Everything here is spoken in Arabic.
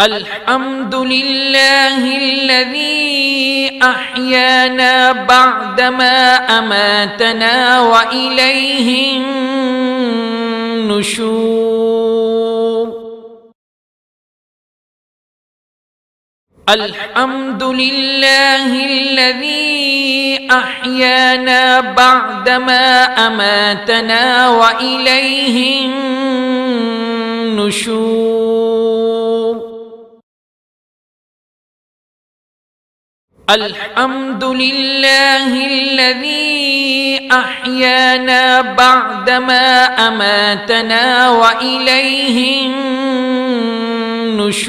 الحمد لله الذي أحيانا بعدما أماتنا وإليه النشور. الحمد لله الذي أحيانا بعدما أماتنا وإليه النشور. الحمد لله الذي أحيانا بعدما أماتنا وإليه النشور.